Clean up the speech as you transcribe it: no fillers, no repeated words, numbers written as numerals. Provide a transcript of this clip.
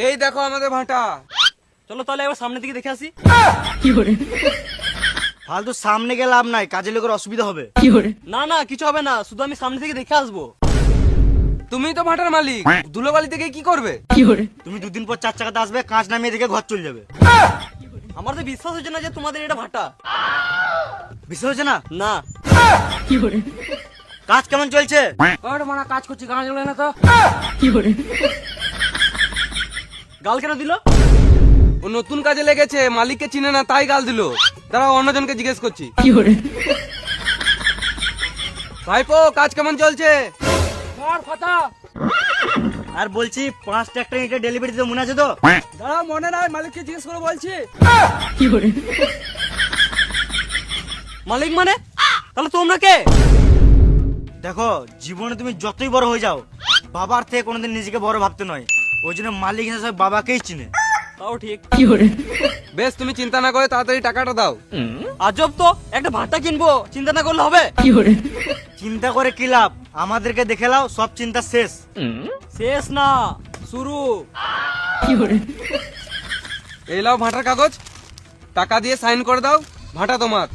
এই দেখো আমাদের ভাটা। চলো তাহলে এবার সামনের দিকে দেখে আসি। ফালতু সামনে গেলে লাভ নাই, কাজের লোকের অসুবিধা হবে। না না কিছু হবে না, শুধু আমি সামনে থেকে দেখে আসবো। তুমি তো ভাটার মালিক, ধুলোবালি থেকে কি করবে? তুমি দুদিন পর 4 চাকাতে আসবে, কাঁচ নামিয়ে দেখে ঘর চলে যাবে। আমার তো বিশ্বাস হচ্ছে না যে তোমাদের এটা ভাটা। বিশ্বাস হচ্ছে না? না। কাজ কেমন চলছে? ওর মানা কাজ করছি, গাঁ জ্বলে না তো। গাল কেন দিল? ও নতুন কাজে লেগেছে, মালিককে চিনে না তাই গাল দিল। দাঁড়াও অন্যজনকে জিজ্ঞেস করছি। ভাইপো কাজ কেমন চলছে? আর বলছি 5 ট্রাক্টর ইটে ডেলিভারি দিতে মনে আছে তো? দাঁড়াও মনে নাই, মালিককে জিজ্ঞেস করে বলছি। মালিক মানে? তাহলে তোমরা কে? দেখো, জীবনে তুমি যতই বড় হয়ে যাও, বাবার থেকে কোনোদিন নিজেকে বড় ভাবতে নয়। ওই জন্য মালিক হিসেবে বাবাকেই চিনে। তাও ঠিক। বেশ, তুমি চিন্তা না করে তাড়াতাড়ি টাকাটা দাও। আজব তো, একটা ভাটা কিনবো, চিন্তা না করলে হবে? চিন্তা করে কি লাভ? আমাদেরকে দেখে নাও, সব চিন্তা শেষ। শেষ না, শুরু। এই লাও ভাটার কাগজ, টাকা দিয়ে সাইন করে দাও, ভাটা তোমার।